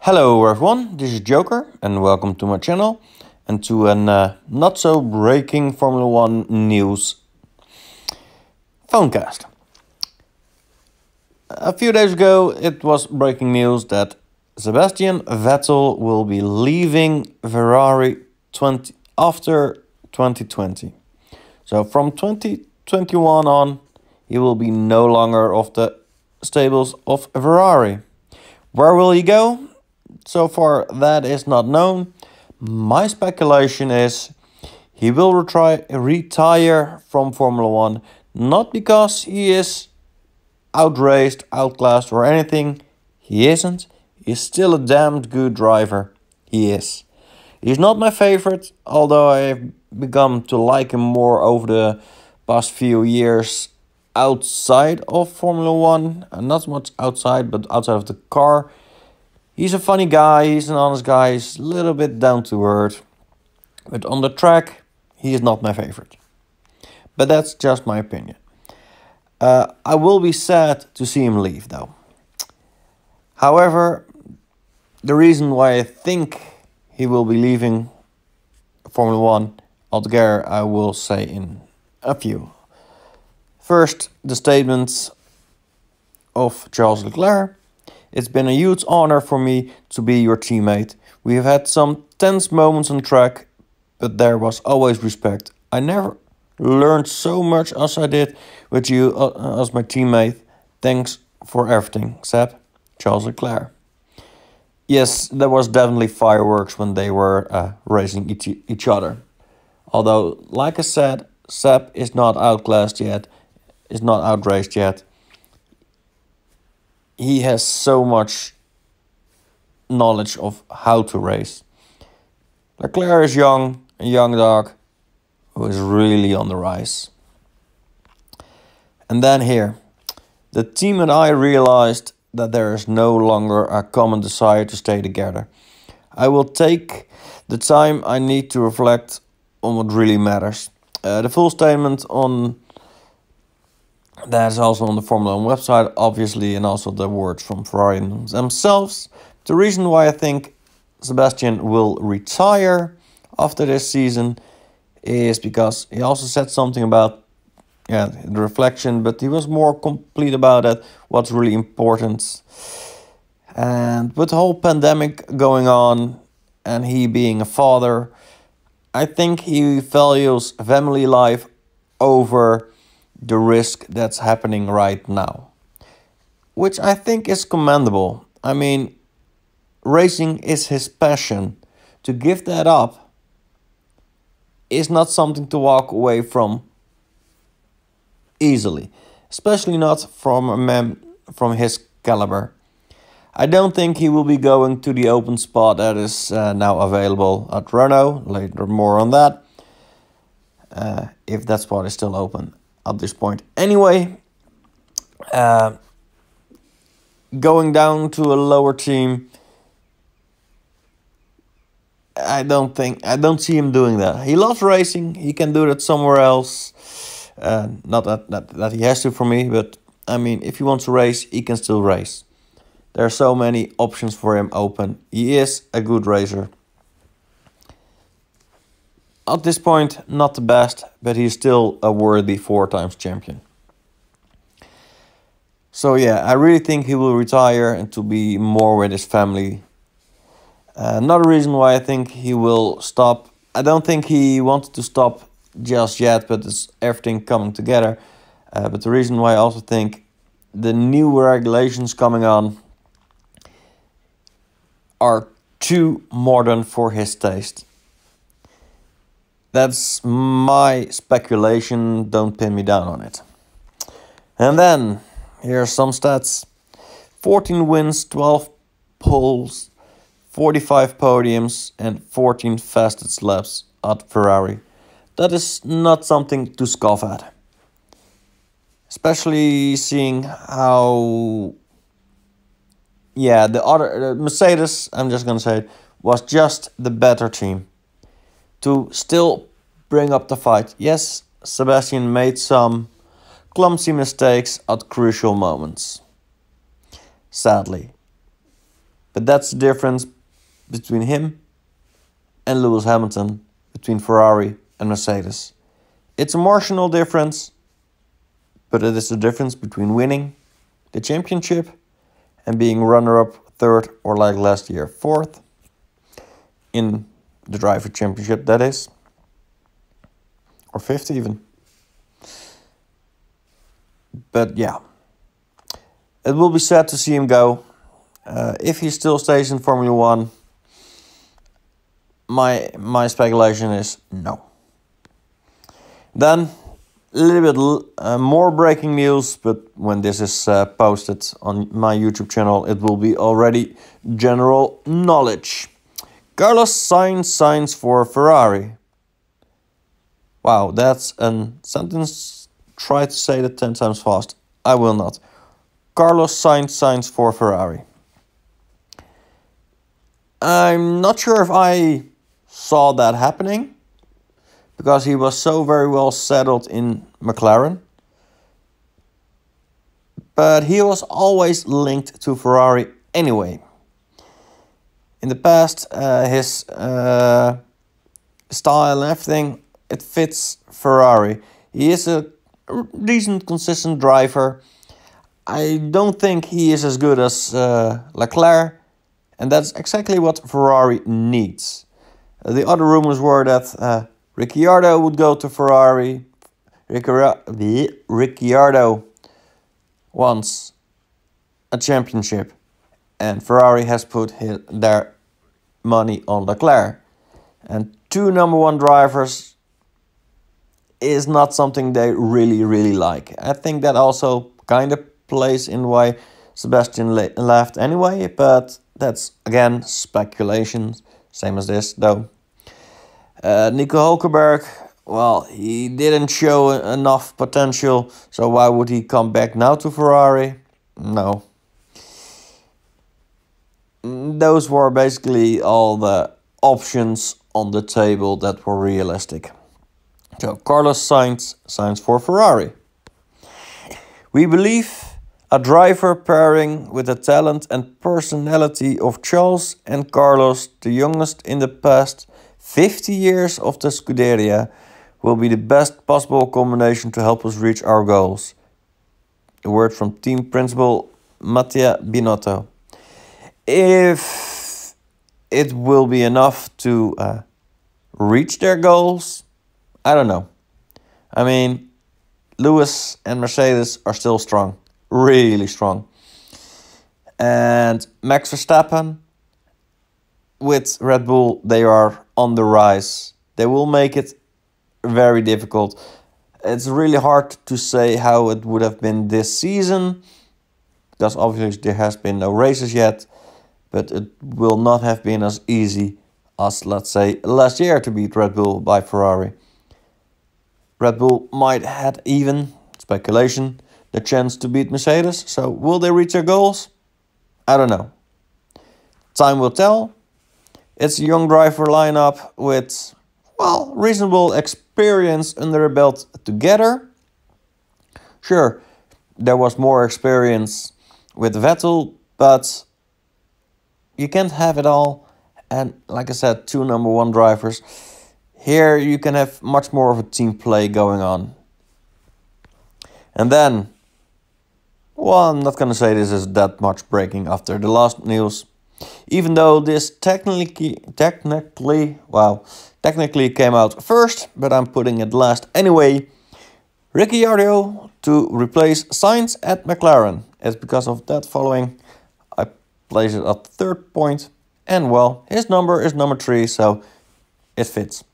Hello everyone, this is Joker and welcome to my channel and to an not so breaking Formula 1 news Phonecast. A few days ago it was breaking news that Sebastian Vettel will be leaving Ferrari after 2020. So from 2021 on he will be no longer of the stables of Ferrari. Where will he go? So far, that is not known. My speculation is he will retire from Formula 1, not because he is outraced, outclassed or anything. He isn't. He's still a damned good driver. He is. He's not my favorite, although I've begun to like him more over the past few years outside of Formula 1. Not so much outside, but outside of the car. He's a funny guy, he's an honest guy, he's a little bit down to earth. But on the track, he is not my favorite. But that's just my opinion. I will be sad to see him leave though. However, the reason why I think he will be leaving Formula 1 altogether, I will say in a few. First, the statements of Charles Leclerc. It's been a huge honor for me to be your teammate. We have had some tense moments on track, but there was always respect. I never learned so much as I did with you as my teammate. Thanks for everything, Seb. Charles Leclerc. Yes, there was definitely fireworks when they were racing each other. Although, like I said, Seb is not outclassed yet, is not outraced yet. He has so much knowledge of how to race. Leclerc is young, a young dog who is really on the rise. And then here, the team and I realized that there is no longer a common desire to stay together. I will take the time I need to reflect on what really matters. The full statement on that is also on the Formula 1 website, obviously, and also the words from Ferrari themselves. The reason why I think Sebastian will retire after this season is because he also said something about the reflection, but he was more complete about it, what's really important. And with the whole pandemic going on and he being a father, I think he values family life over the risk that's happening right now, which I think is commendable. I mean, racing is his passion. To give that up is not something to walk away from easily, especially not from a man from his caliber. I don't think he will be going to the open spot that is now available at Renault. Later more on that, if that spot is still open at this point. Anyway, going down to a lower team, I don't see him doing that. He loves racing. He can do that somewhere else. Not that he has to for me, but I mean, if he wants to race, he can still race. There are so many options for him open. He is a good racer. At this point, not the best, but he's still a worthy 4-time champion. So yeah, I really think he will retire and to be more with his family. Another reason why I think he will stop. I don't think he wanted to stop just yet, but it's everything coming together. But the reason why I also think the new regulations coming on are too modern for his taste. That's my speculation, don't pin me down on it. And then, here are some stats. 14 wins, 12 poles, 45 podiums and 14 fastest laps at Ferrari. That is not something to scoff at. Especially seeing how the Mercedes, I'm just gonna say it, was just the better team. To still bring up the fight. Yes, Sebastian made some clumsy mistakes at crucial moments. Sadly. But that's the difference between him and Lewis Hamilton, between Ferrari and Mercedes. It's a marginal difference, but it is the difference between winning the championship and being runner-up, third, or like last year, fourth in the driver championship, that is, or fifth even. But yeah, it will be sad to see him go. If he still stays in Formula 1, my speculation is no. Then a little bit more breaking news, but when this is posted on my YouTube channel, it will be already general knowledge. Carlos Sainz signs for Ferrari. Wow, that's a sentence. Try to say that 10 times fast. I will not. Carlos Sainz signs for Ferrari. I'm not sure if I saw that happening, because he was so very well settled in McLaren. But he was always linked to Ferrari anyway. In the past, his style and everything, it fits Ferrari. He is a decent, consistent driver. I don't think he is as good as Leclerc, and that's exactly what Ferrari needs. The other rumors were that Ricciardo would go to Ferrari. Ricciardo wants a championship, and Ferrari has put their money on Leclerc. And two number one drivers is not something they really like. I think that also kind of plays in why Sebastian left anyway, but that's again speculation, same as this though. Nico Hulkenberg, well, he didn't show enough potential, so why would he come back now to Ferrari? No. Those were basically all the options on the table that were realistic. So Carlos Sainz signs for Ferrari. We believe a driver pairing with the talent and personality of Charles and Carlos, the youngest in the past 50 years of the Scuderia, will be the best possible combination to help us reach our goals. A word from team principal Mattia Binotto. If it will be enough to reach their goals, I don't know. I mean, Lewis and Mercedes are still strong. Really strong. And Max Verstappen with Red Bull, they are on the rise. They will make it very difficult. It's really hard to say how it would have been this season, because obviously there has been no races yet, but it will not have been as easy as, let's say, last year to beat Red Bull by Ferrari. Red Bull might have even, speculation, the chance to beat Mercedes. So will they reach their goals? I don't know. Time will tell. It's a young driver lineup with, well, reasonable experience under their belt together. Sure, there was more experience with Vettel, but you can't have it all. And like I said, two number one drivers. Here you can have much more of a team play going on. And then, well, I'm not going to say this is that much breaking after the last news. Even though this technically came out first, but I'm putting it last anyway. Ricciardo to replace Sainz at McLaren. It's because of that following I place it at third point. And well, his number is number 3, so it fits.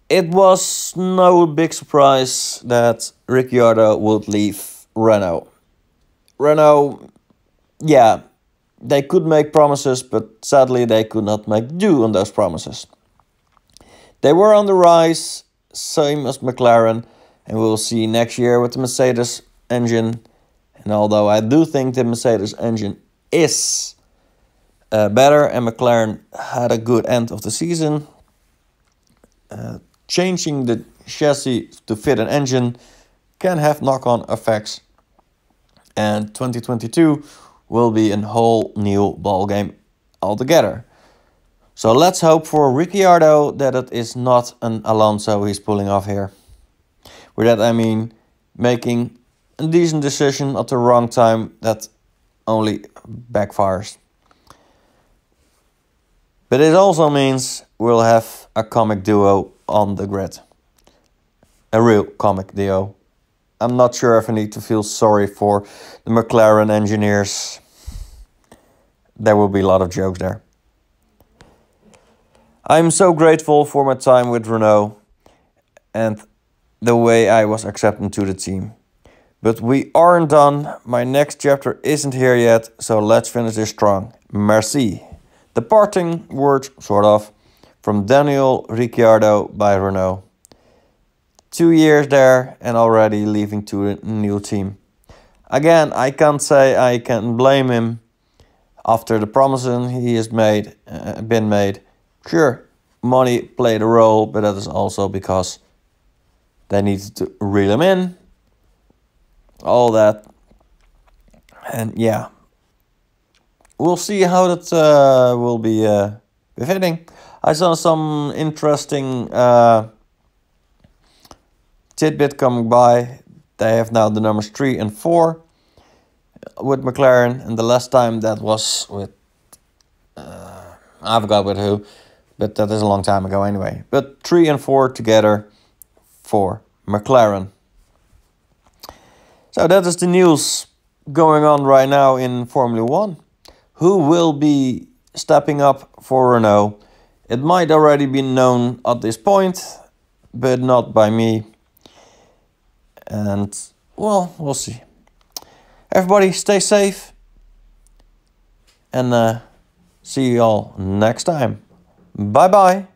It was no big surprise that Ricciardo would leave Renault. Renault, yeah, they could make promises, but sadly they could not make do on those promises. They were on the rise, same as McLaren, and we'll see next year with the Mercedes engine. And although I do think the Mercedes engine is better, and McLaren had a good end of the season, changing the chassis to fit an engine can have knock-on effects. And 2022 will be a whole new ballgame altogether. So let's hope for Ricciardo that it is not an Alonso he's pulling off here. With that I mean making a decent decision at the wrong time that only backfires. But it also means we'll have a comic duo on the grid. A real comic duo. I'm not sure if I need to feel sorry for the McLaren engineers. There will be a lot of jokes there. I'm so grateful for my time with Renault and the way I was accepted to the team. But we aren't done. My next chapter isn't here yet, so let's finish this strong. Merci. The parting words, sort of, from Daniel Ricciardo by Renault. 2 years there and already leaving to a new team. Again, I can't say I can blame him after the promises he has been made. Sure, money played a role, but that is also because they needed to reel him in. All that. And yeah. We'll see how that will be befitting. I saw some interesting tidbit coming by. They have now the numbers 3 and 4 with McLaren, and the last time that was with I forgot with who, but that is a long time ago anyway. But 3 and 4 together for McLaren. So that is the news going on right now in Formula 1. Who will be stepping up for Renault? It might already be known at this point, but not by me. And, well, we'll see. Everybody stay safe. And see you all next time. Bye-bye.